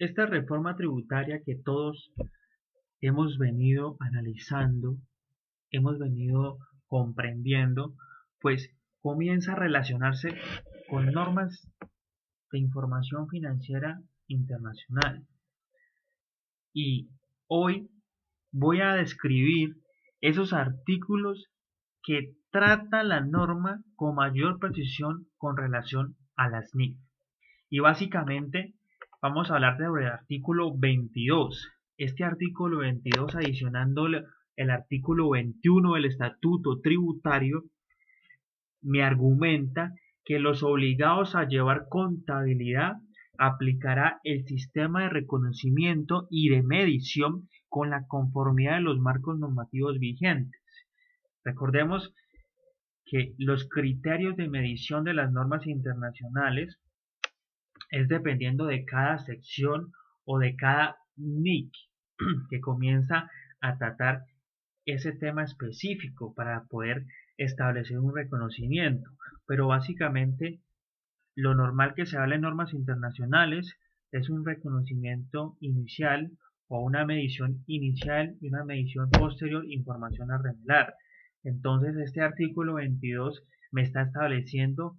Esta reforma tributaria que todos hemos venido analizando, hemos venido comprendiendo, pues comienza a relacionarse con normas de información financiera internacional. Y hoy voy a describir esos artículos que trata la norma con mayor precisión con relación a las NIF. Y básicamente vamos a hablar sobre el artículo 22. Este artículo 22, adicionando el artículo 21 del Estatuto Tributario, me argumenta que los obligados a llevar contabilidad aplicará el sistema de reconocimiento y de medición con la conformidad de los marcos normativos vigentes. Recordemos que los criterios de medición de las normas internacionales es dependiendo de cada sección o de cada NIC que comienza a tratar ese tema específico para poder establecer un reconocimiento. Pero básicamente lo normal que se habla en normas internacionales es un reconocimiento inicial o una medición inicial y una medición posterior, información a revelar. Entonces este artículo 22 me está estableciendo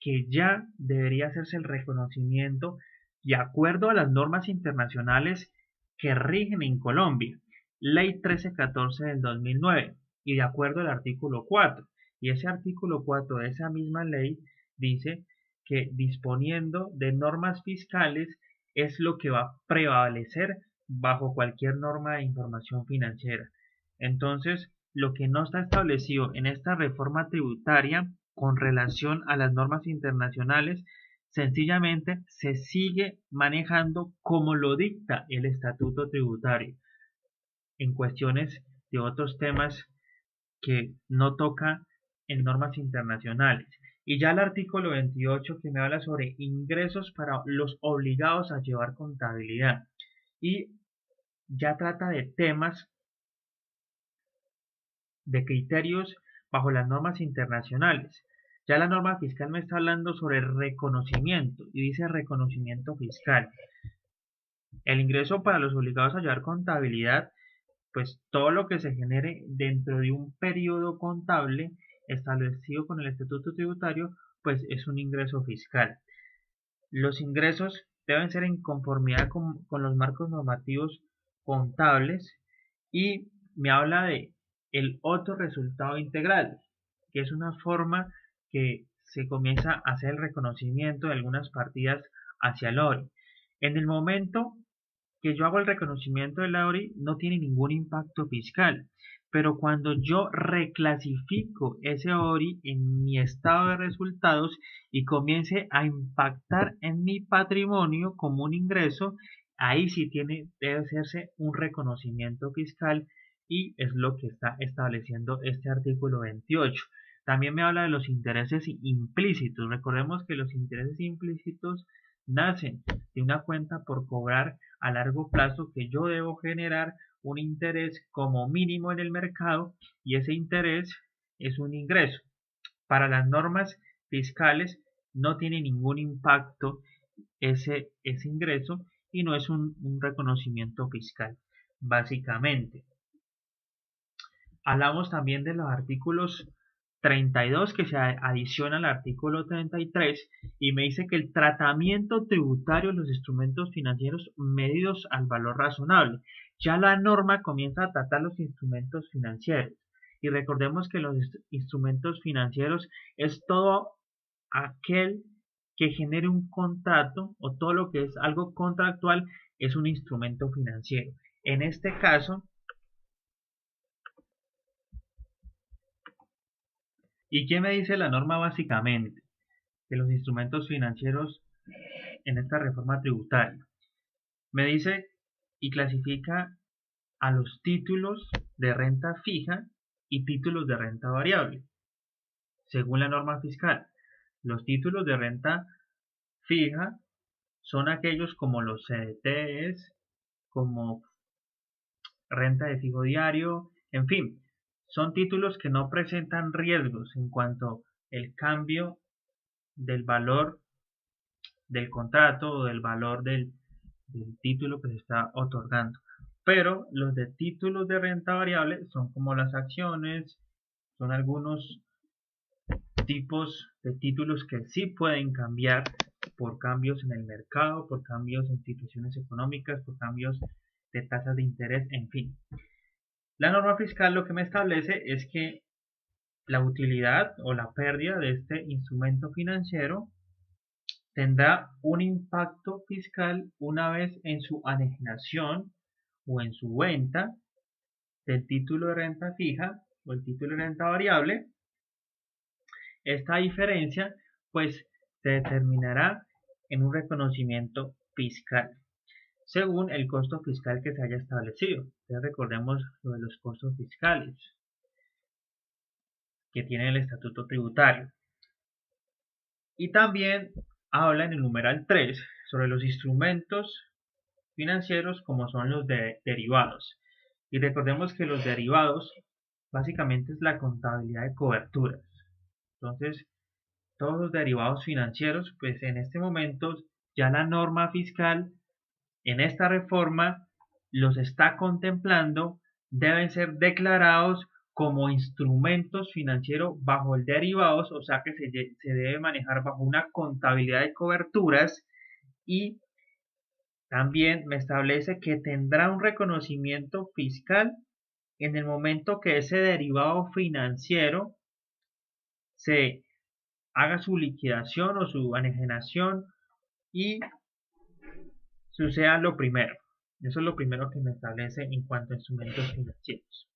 que ya debería hacerse el reconocimiento de acuerdo a las normas internacionales que rigen en Colombia, Ley 1314 del 2009, y de acuerdo al artículo 4. Y ese artículo 4 de esa misma ley dice que disponiendo de normas fiscales es lo que va a prevalecer bajo cualquier norma de información financiera. Entonces, lo que no está establecido en esta reforma tributaria con relación a las normas internacionales, sencillamente se sigue manejando como lo dicta el estatuto tributario en cuestiones de otros temas que no toca en normas internacionales. Y ya el artículo 28 que me habla sobre ingresos para los obligados a llevar contabilidad. Y ya trata de temas de criterios bajo las normas internacionales. Ya la norma fiscal me está hablando sobre reconocimiento y dice reconocimiento fiscal. El ingreso para los obligados a llevar contabilidad, pues todo lo que se genere dentro de un periodo contable establecido con el Estatuto Tributario, pues es un ingreso fiscal. Los ingresos deben ser en conformidad con los marcos normativos contables y me habla de el otro resultado integral, que es una forma que se comienza a hacer el reconocimiento de algunas partidas hacia el ORI. En el momento que yo hago el reconocimiento del ORI no tiene ningún impacto fiscal, pero cuando yo reclasifico ese ORI en mi estado de resultados y comience a impactar en mi patrimonio como un ingreso, ahí sí debe hacerse un reconocimiento fiscal y es lo que está estableciendo este artículo 28. También me habla de los intereses implícitos. Recordemos que los intereses implícitos nacen de una cuenta por cobrar a largo plazo que yo debo generar un interés como mínimo en el mercado y ese interés es un ingreso. Para las normas fiscales no tiene ningún impacto ese ingreso y no es un reconocimiento fiscal, básicamente. Hablamos también de los artículos 32 que se adiciona al artículo 33 y me dice que el tratamiento tributario de los instrumentos financieros medidos al valor razonable. Ya la norma comienza a tratar los instrumentos financieros y recordemos que los instrumentos financieros es todo aquel que genere un contrato o todo lo que es algo contractual es un instrumento financiero. En este caso, ¿y qué me dice la norma básicamente? Que los instrumentos financieros en esta reforma tributaria. Me dice y clasifica a los títulos de renta fija y títulos de renta variable. Según la norma fiscal, los títulos de renta fija son aquellos como los CDTs, como renta de fijo diario, en fin, son títulos que no presentan riesgos en cuanto al cambio del valor del contrato o del valor del del título que se está otorgando. Pero los de títulos de renta variable son como las acciones, son algunos tipos de títulos que sí pueden cambiar por cambios en el mercado, por cambios en situaciones económicas, por cambios de tasas de interés, en fin. La norma fiscal lo que me establece es que la utilidad o la pérdida de este instrumento financiero tendrá un impacto fiscal una vez en su anegación o en su venta del título de renta fija o el título de renta variable. Esta diferencia pues se determinará en un reconocimiento fiscal según el costo fiscal que se haya establecido. Entonces recordemos lo de los costos fiscales que tiene el estatuto tributario. Y también habla en el numeral 3 sobre los instrumentos financieros como son los derivados. Y recordemos que los derivados básicamente es la contabilidad de coberturas. Entonces, todos los derivados financieros, pues en este momento ya la norma fiscal en esta reforma los está contemplando, deben ser declarados como instrumentos financieros bajo el derivados, o sea que se debe manejar bajo una contabilidad de coberturas y también me establece que tendrá un reconocimiento fiscal en el momento que ese derivado financiero se haga su liquidación o su anegación y suceda lo primero. Eso es lo primero que me establece en cuanto a instrumentos financieros.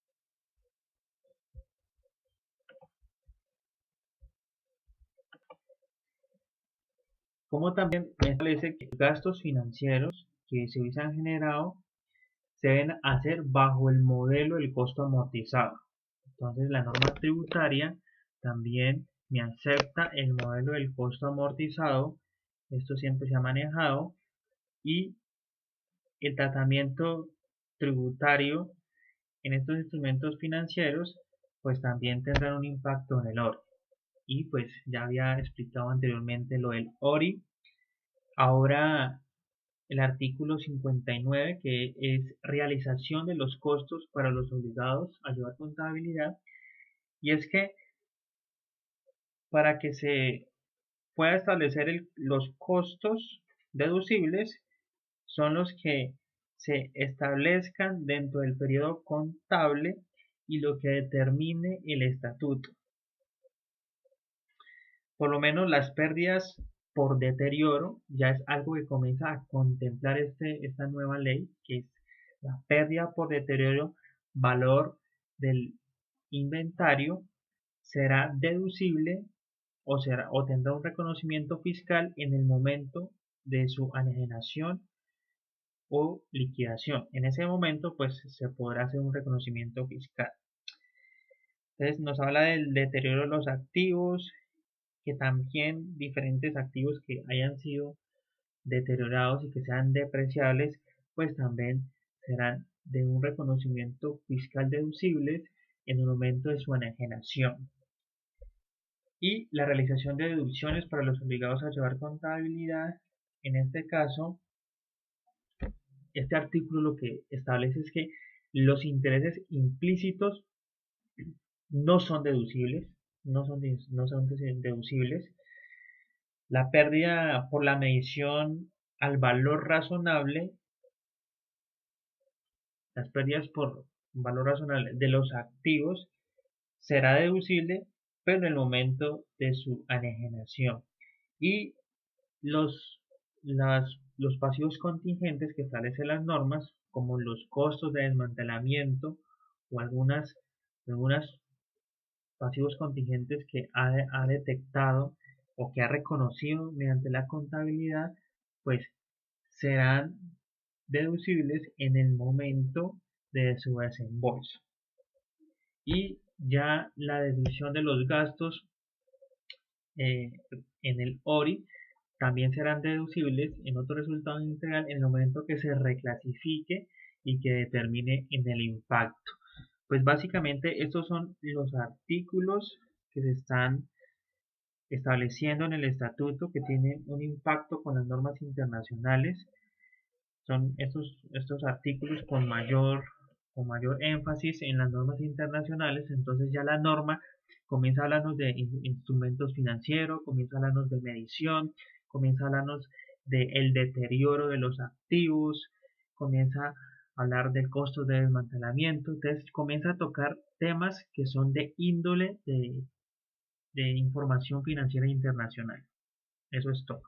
Como también me establece que los gastos financieros que se hubiesen generado se deben hacer bajo el modelo del costo amortizado. Entonces la norma tributaria también me acepta el modelo del costo amortizado. Esto siempre se ha manejado y el tratamiento tributario en estos instrumentos financieros pues también tendrán un impacto en el orden. Y pues ya había explicado anteriormente lo del ORI. Ahora el artículo 59, que es realización de los costos para los obligados a llevar contabilidad, y es que para que se pueda establecer los costos deducibles son los que se establezcan dentro del periodo contable y lo que determine el estatuto. Por lo menos las pérdidas por deterioro ya es algo que comienza a contemplar esta nueva ley, que es la pérdida por deterioro, valor del inventario, será deducible o tendrá un reconocimiento fiscal en el momento de su anegación o liquidación. En ese momento pues se podrá hacer un reconocimiento fiscal. Entonces nos habla del deterioro de los activos, que también diferentes activos que hayan sido deteriorados y que sean depreciables, pues también serán de un reconocimiento fiscal deducibles en el momento de su enajenación. Y la realización de deducciones para los obligados a llevar contabilidad, en este caso, este artículo lo que establece es que los intereses implícitos no son deducibles, no son deducibles. La pérdida por la medición al valor razonable, las pérdidas por valor razonable de los activos será deducible, pero en el momento de su anegación. Y los pasivos contingentes que establecen las normas, como los costos de desmantelamiento o algunas pasivos contingentes que ha detectado o que ha reconocido mediante la contabilidad, pues serán deducibles en el momento de su desembolso. Y ya la deducción de los gastos en el ORI también serán deducibles en otro resultado integral en el momento que se reclasifique y que determine en el impacto. Pues básicamente estos son los artículos que se están estableciendo en el estatuto que tienen un impacto con las normas internacionales Son estos artículos con mayor énfasis en las normas internacionales. Entonces ya la norma comienza a hablarnos de instrumentos financieros, comienza a hablarnos de medición, comienza a hablarnos del deterioro de los activos, comienza a hablar del costo de desmantelamiento. Entonces comienza a tocar temas que son de índole de información financiera internacional. Eso es todo.